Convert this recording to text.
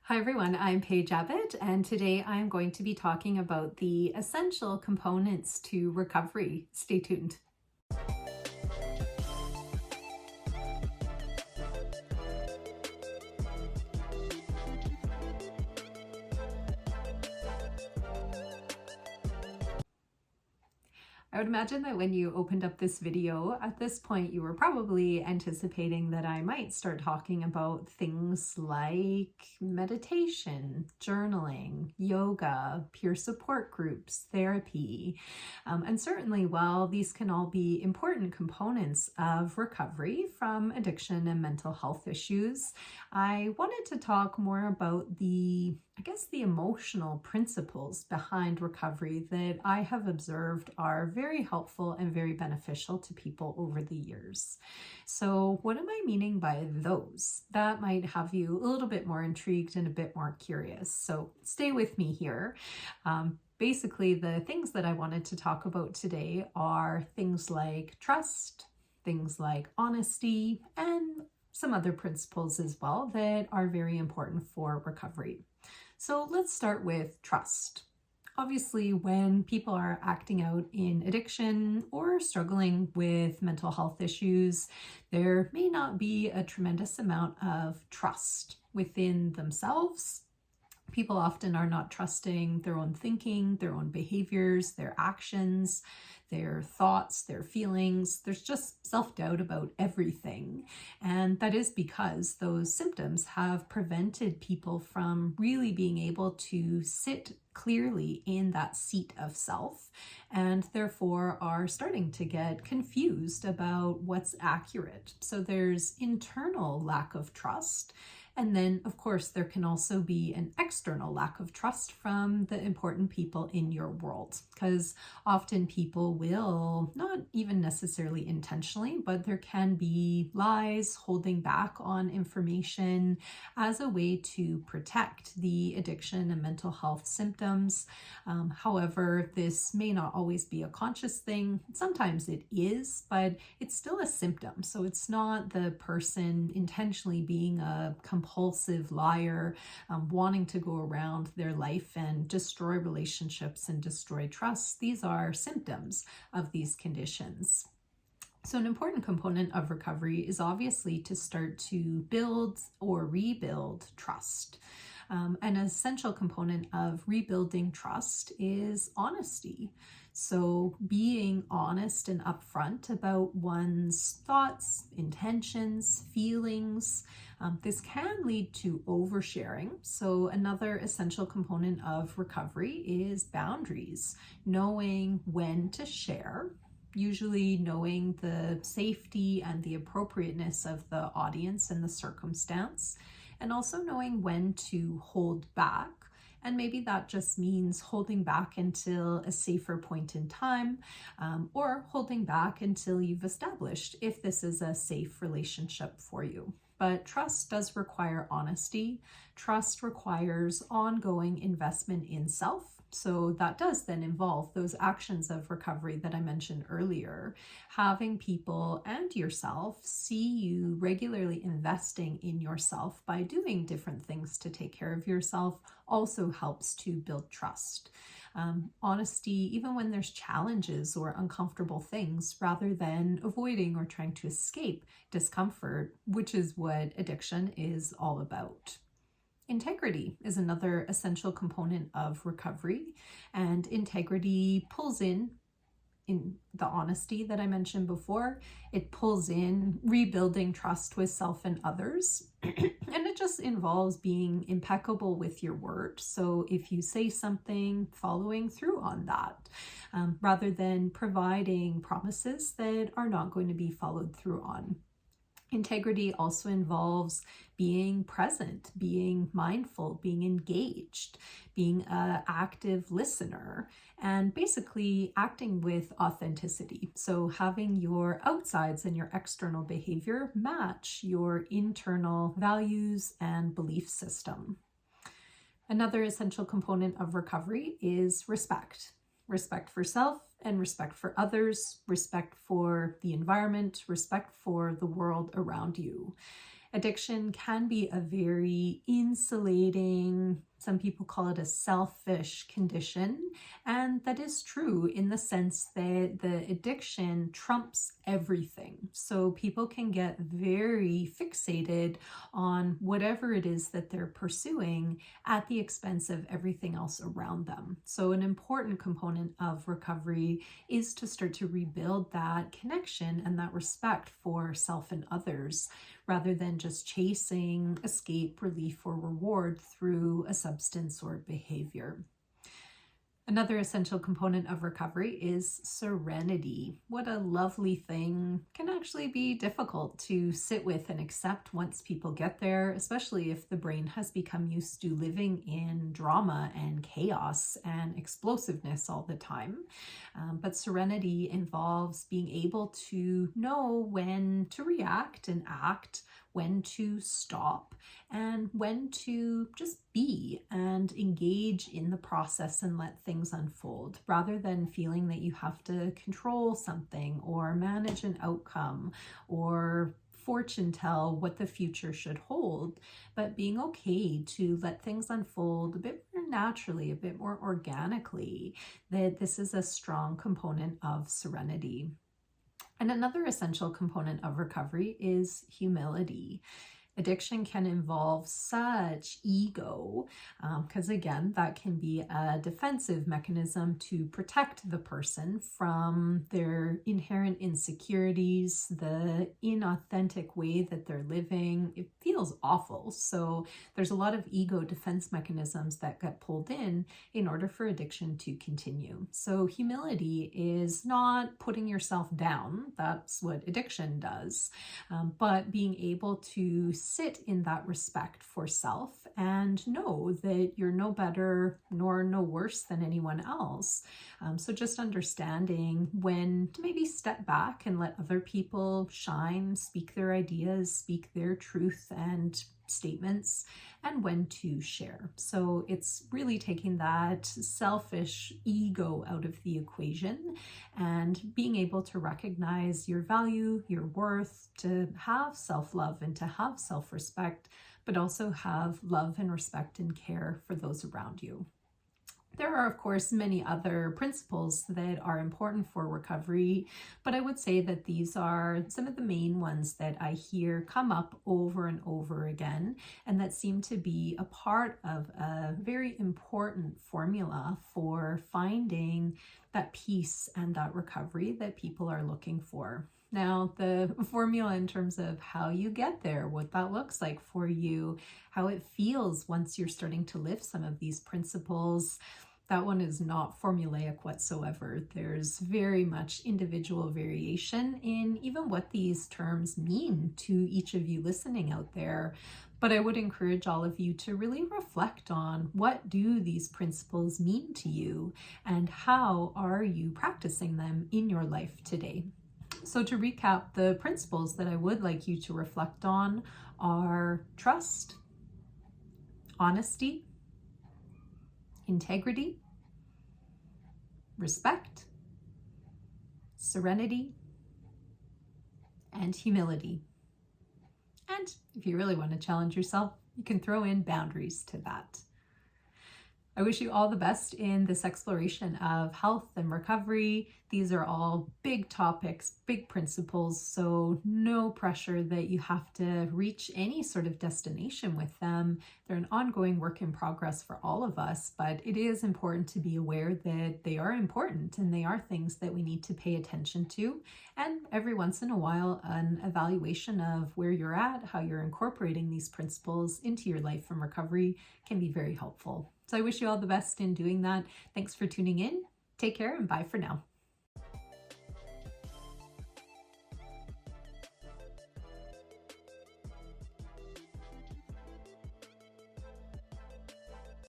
Hi everyone, I'm Paige Abbott, and today I'm going to be talking about the essential components to recovery. Stay tuned. I would imagine that when you opened up this video, at this point you were probably anticipating that I might start talking about things like meditation, journaling, yoga, peer support groups, therapy. And certainly, while these can all be important components of recovery from addiction and mental health issues, I wanted to talk more about the emotional principles behind recovery that I have observed are very helpful and very beneficial to people over the years. So what am I meaning by those? That might have you a little bit more intrigued and a bit more curious. So stay with me here. Basically, the things that I wanted to talk about today are things like trust, things like honesty, and some other principles as well that are very important for recovery. So let's start with trust. Obviously, when people are acting out in addiction or struggling with mental health issues, there may not be a tremendous amount of trust within themselves. People often are not trusting their own thinking, their own behaviors, their actions, their thoughts, their feelings. There's just self-doubt about everything. And that is because those symptoms have prevented people from really being able to sit clearly in that seat of self, and therefore are starting to get confused about what's accurate. So there's internal lack of trust. And then, of course, there can also be an external lack of trust from the important people in your world, because often people will, not even necessarily intentionally, but there can be lies, holding back on information as a way to protect the addiction and mental health symptoms. However, this may not always be a conscious thing. Sometimes it is, but it's still a symptom. So it's not the person intentionally being a compulsive liar, wanting to go around their life and destroy relationships and destroy trust. These are symptoms of these conditions. So an important component of recovery is obviously to start to build or rebuild trust. An essential component of rebuilding trust is honesty. So being honest and upfront about one's thoughts, intentions, feelings. This can lead to oversharing. So another essential component of recovery is boundaries, knowing when to share, usually knowing the safety and the appropriateness of the audience and the circumstance, and also knowing when to hold back. And maybe that just means holding back until a safer point in time, or holding back until you've established if this is a safe relationship for you. But trust does require honesty. Trust requires ongoing investment in self. So that does then involve those actions of recovery that I mentioned earlier. Having people and yourself see you regularly investing in yourself by doing different things to take care of yourself also helps to build trust. Honesty, even when there's challenges or uncomfortable things, rather than avoiding or trying to escape discomfort, which is what addiction is all about. Integrity is another essential component of recovery, and integrity pulls in the honesty that I mentioned before. It pulls in rebuilding trust with self and others, and it just involves being impeccable with your word. So if you say something, following through on that, rather than providing promises that are not going to be followed through on. Integrity also involves being present, being mindful, being engaged, being an active listener, and basically acting with authenticity. So having your outsides and your external behavior match your internal values and belief system. Another essential component of recovery is respect. Respect for self and respect for others, respect for the environment, respect for the world around you. Addiction can be a very insulating, some people call it a selfish condition, and that is true in the sense that the addiction trumps everything. So people can get very fixated on whatever it is that they're pursuing at the expense of everything else around them. So an important component of recovery is to start to rebuild that connection and that respect for self and others, rather than just chasing escape, relief, or reward through a substance or behavior. Another essential component of recovery is serenity. What a lovely thing. Can actually be difficult to sit with and accept once people get there, especially if the brain has become used to living in drama and chaos and explosiveness all the time. But serenity involves being able to know when to react and act, when to stop, and when to just be and engage in the process and let things unfold, rather than feeling that you have to control something or manage an outcome or fortune tell what the future should hold, but being okay to let things unfold a bit more naturally, a bit more organically. That this is a strong component of serenity. And another essential component of recovery is humility. Addiction can involve such ego, because again, that can be a defensive mechanism to protect the person from their inherent insecurities, the inauthentic way that they're living. It feels awful. So there's a lot of ego defense mechanisms that get pulled in order for addiction to continue. So humility is not putting yourself down. That's what addiction does. But being able to sit in that respect for self and know that you're no better nor no worse than anyone else. So just understanding when to maybe step back and let other people shine, speak their ideas, speak their truth and statements, and when to share. So it's really taking that selfish ego out of the equation and being able to recognize your value, your worth, to have self-love and to have self-respect, but also have love and respect and care for those around you. There are, of course, many other principles that are important for recovery, but I would say that these are some of the main ones that I hear come up over and over again, and that seem to be a part of a very important formula for finding that peace and that recovery that people are looking for. Now, the formula in terms of how you get there, what that looks like for you, how it feels once you're starting to live some of these principles, that one is not formulaic whatsoever. There's very much individual variation in even what these terms mean to each of you listening out there. But I would encourage all of you to really reflect on, what do these principles mean to you and how are you practicing them in your life today? So to recap, the principles that I would like you to reflect on are trust, honesty, integrity, respect, serenity, and humility. And if you really want to challenge yourself, you can throw in boundaries to that. I wish you all the best in this exploration of health and recovery. These are all big topics, big principles, so no pressure that you have to reach any sort of destination with them. They're an ongoing work in progress for all of us, but it is important to be aware that they are important and they are things that we need to pay attention to. And every once in a while, an evaluation of where you're at, how you're incorporating these principles into your life and recovery can be very helpful. So I wish you all the best in doing that. Thanks for tuning in. Take care and bye for now.